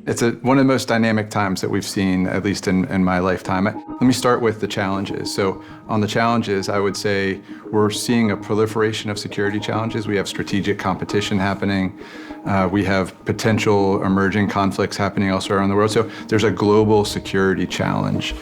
It's one of the most dynamic times that we've seen, at least in my lifetime. Let me start with the challenges. So on the challenges, I would say we're seeing a proliferation of security challenges. We have strategic competition happening. We have potential emerging conflicts happening elsewhere around the world. So there's a global security challenge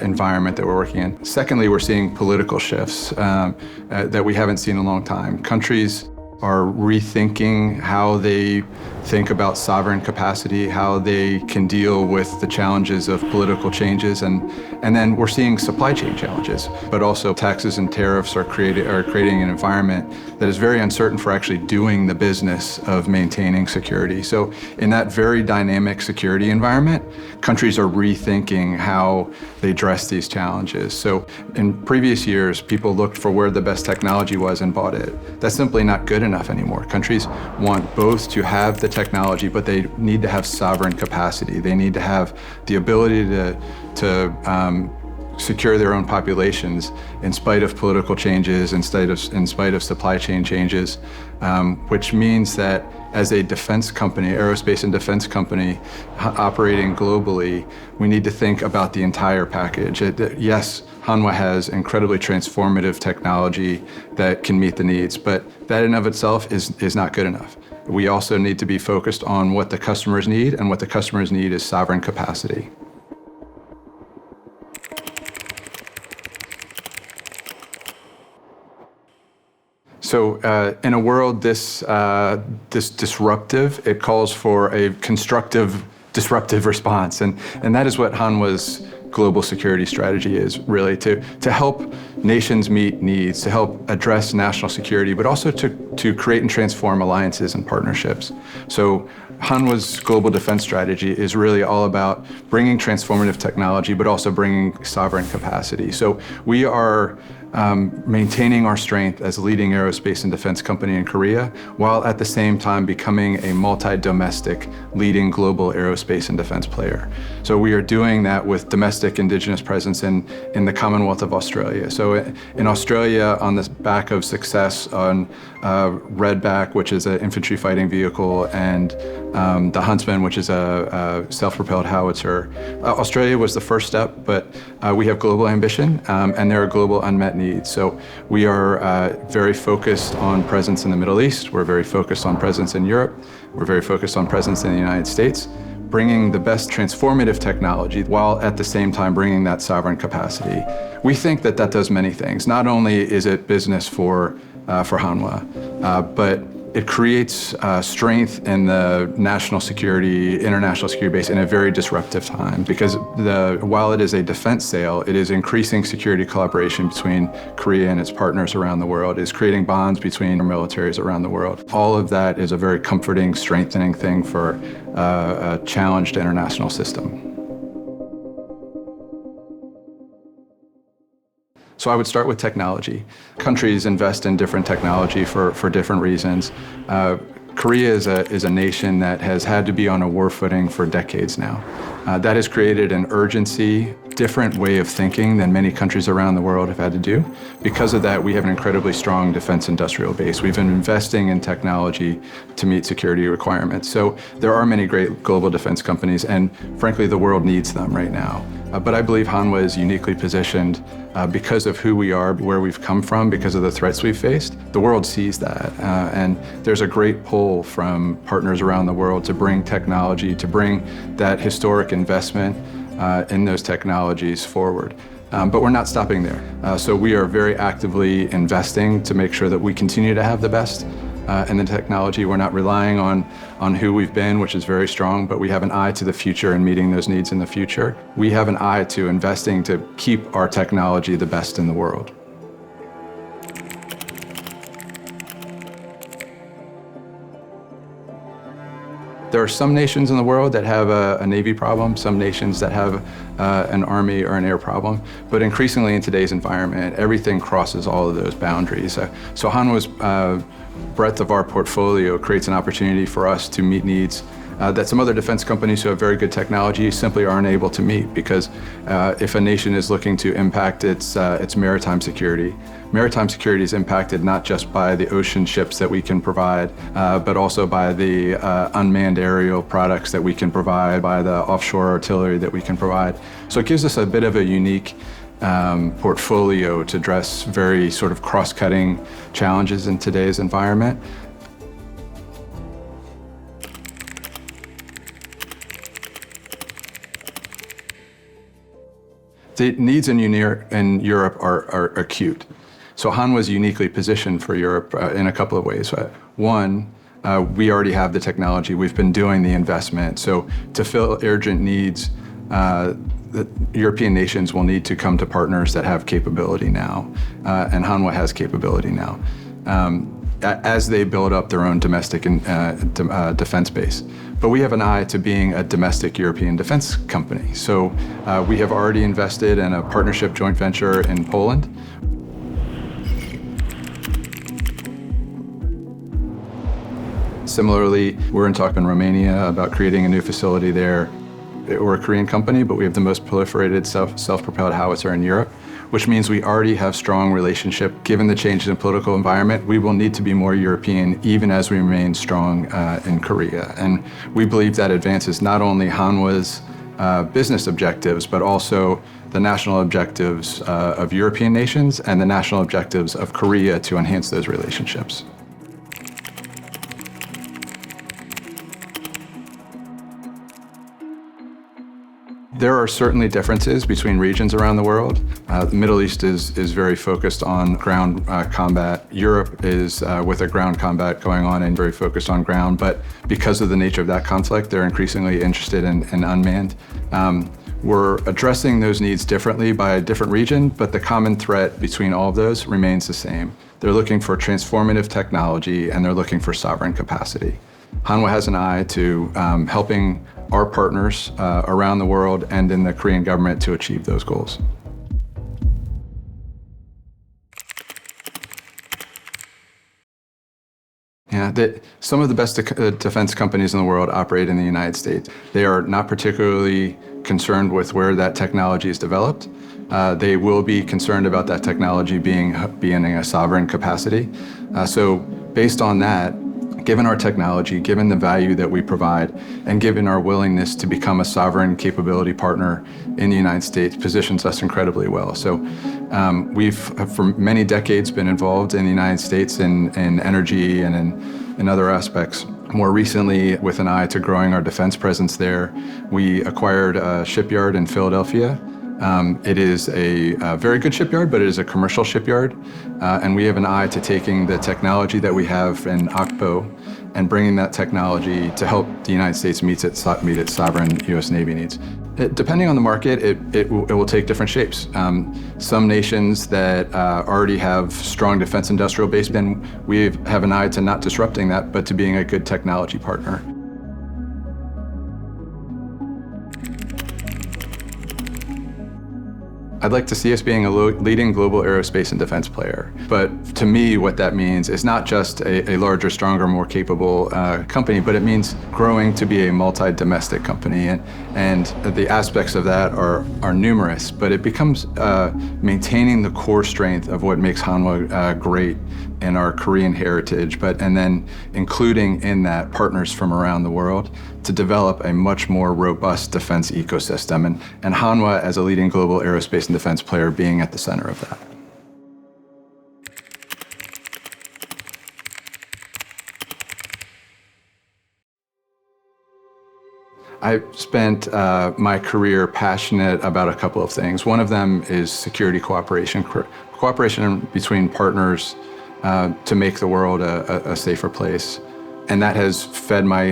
environment that we're working in. Secondly, we're seeing political shifts that we haven't seen in a long time. Countries are rethinking how they think about sovereign capacity, how they can deal with the challenges of political changes, and then we're seeing supply chain challenges. But also taxes and tariffs are creating an environment that is very uncertain for actually doing the business of maintaining security. So in that very dynamic security environment, countries are rethinking how they address these challenges. So in previous years, people looked for where the best technology was and bought it. That's simply not good enough anymore. Countries want both to have the technology, but they need to have sovereign capacity. They need to have the ability to secure their own populations in spite of political changes, in spite of supply chain changes, which means that as a defense company, aerospace and defense company operating globally, we need to think about the entire package. Yes, Hanwha has incredibly transformative technology that can meet the needs, but that in of itself is not good enough. We also need to be focused on what the customers need, and what the customers need is sovereign capacity. So in a world this disruptive, it calls for a constructive, disruptive response. And that is what Hanwha's global security strategy is, really, to help nations meet needs, to help address national security, but also to create and transform alliances and partnerships. So Hanwha's global defense strategy is really all about bringing transformative technology, but also bringing sovereign capacity. So we are maintaining our strength as a leading aerospace and defense company in Korea, while at the same time becoming a multi-domestic leading global aerospace and defense player. So we are doing that with domestic indigenous presence in the Commonwealth of Australia. So in Australia, on the back of success on Redback, which is an infantry fighting vehicle, and the Huntsman, which is a self-propelled howitzer, Australia was the first step, but we have global ambition, and there are global unmet needs. So we are very focused on presence in the Middle East. We're very focused on presence in Europe. We're very focused on presence in the United States, bringing the best transformative technology while at the same time bringing that sovereign capacity. We think that does many things. Not only is it business for Hanwha, but it creates strength in the national security, international security base in a very disruptive time, because while it is a defense sale, it is increasing security collaboration between Korea and its partners around the world. It's creating bonds between our militaries around the world. All of that is a very comforting, strengthening thing for a challenged international system. So I would start with technology. Countries invest in different technology for different reasons. Korea is a nation that has had to be on a war footing for decades now. That has created an urgency, different way of thinking than many countries around the world have had to do. Because of that, we have an incredibly strong defense industrial base. We've been investing in technology to meet security requirements. So there are many great global defense companies, and frankly, the world needs them right now. But I believe Hanwha is uniquely positioned because of who we are, where we've come from, because of the threats we've faced. The world sees that, and there's a great pull from partners around the world to bring technology, to bring that historic investment in those technologies forward. But we're not stopping there. So we are very actively investing to make sure that we continue to have the best in the technology. We're not relying on who we've been, which is very strong, but we have an eye to the future and meeting those needs in the future. We have an eye to investing to keep our technology the best in the world. There are some nations in the world that have a Navy problem, some nations that have an Army or an air problem, but increasingly in today's environment, everything crosses all of those boundaries. So Hanwha's breadth of our portfolio creates an opportunity for us to meet needs that some other defense companies who have very good technology simply aren't able to meet, because if a nation is looking to impact its maritime security is impacted not just by the ocean ships that we can provide, but also by the unmanned aerial products that we can provide, by the offshore artillery that we can provide. So it gives us a bit of a unique portfolio to address very sort of cross-cutting challenges in today's environment. The needs in Europe are acute. So Hanwha is uniquely positioned for Europe in a couple of ways. One, we already have the technology. We've been doing the investment. So to fill urgent needs, the European nations will need to come to partners that have capability now, and Hanwha has capability now, as they build up their own domestic defense base. But we have an eye to being a domestic European defense company. So we have already invested in a partnership joint venture in Poland. Similarly, we're in talk in Romania about creating a new facility there. We're a Korean company, but we have the most proliferated self-propelled howitzer in Europe, which means we already have strong relationship. Given the changes in political environment, we will need to be more European, even as we remain strong in Korea. And we believe that advances not only Hanwha's business objectives, but also the national objectives of European nations and the national objectives of Korea to enhance those relationships. There are certainly differences between regions around the world. The Middle East is very focused on ground combat. Europe is with a ground combat going on and very focused on ground, but because of the nature of that conflict, they're increasingly interested in unmanned. We're addressing those needs differently by a different region, but the common threat between all of those remains the same. They're looking for transformative technology and they're looking for sovereign capacity. Hanwha has an eye to helping our partners around the world and in the Korean government to achieve those goals. Yeah, some of the best defense companies in the world operate in the United States. They are not particularly concerned with where that technology is developed. They will be concerned about that technology being in a sovereign capacity. So based on that, given our technology, given the value that we provide, and given our willingness to become a sovereign capability partner in the United States, positions us incredibly well. So we've, for many decades, been involved in the United States in energy and in other aspects. More recently, with an eye to growing our defense presence there, we acquired a shipyard in Philadelphia. It is a very good shipyard, but it is a commercial shipyard. And we have an eye to taking the technology that we have in Akpo and bringing that technology to help the United States meet its sovereign U.S. Navy needs. Depending on the market, it will take different shapes. Some nations that already have strong defense industrial base, then we have an eye to not disrupting that, but to being a good technology partner. I'd like to see us being a leading global aerospace and defense player. But to me, what that means is not just a larger, stronger, more capable company, but it means growing to be a multi-domestic company. And the aspects of that are numerous, but it becomes maintaining the core strength of what makes Hanwha great in our Korean heritage, and then including in that partners from around the world to develop a much more robust defense ecosystem, and Hanwha as a leading global aerospace and defense player being at the center of that. I spent my career passionate about a couple of things. One of them is security cooperation, cooperation between partners to make the world a safer place. And that has fed my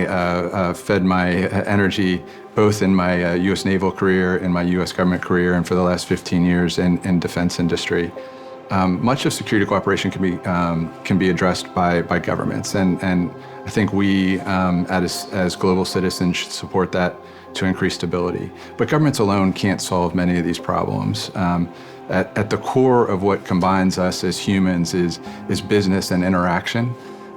energy both in my U.S. naval career, in my U.S. government career, and for the last 15 years in defense industry. Much of security cooperation can be addressed by governments, and I think we, as global citizens, should support that to increase stability. But governments alone can't solve many of these problems. At the core of what combines us as humans is business and interaction.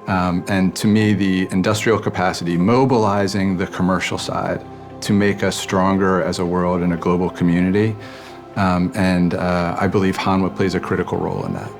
And to me, the industrial capacity, mobilizing the commercial side to make us stronger as a world and a global community. I believe Hanwha plays a critical role in that.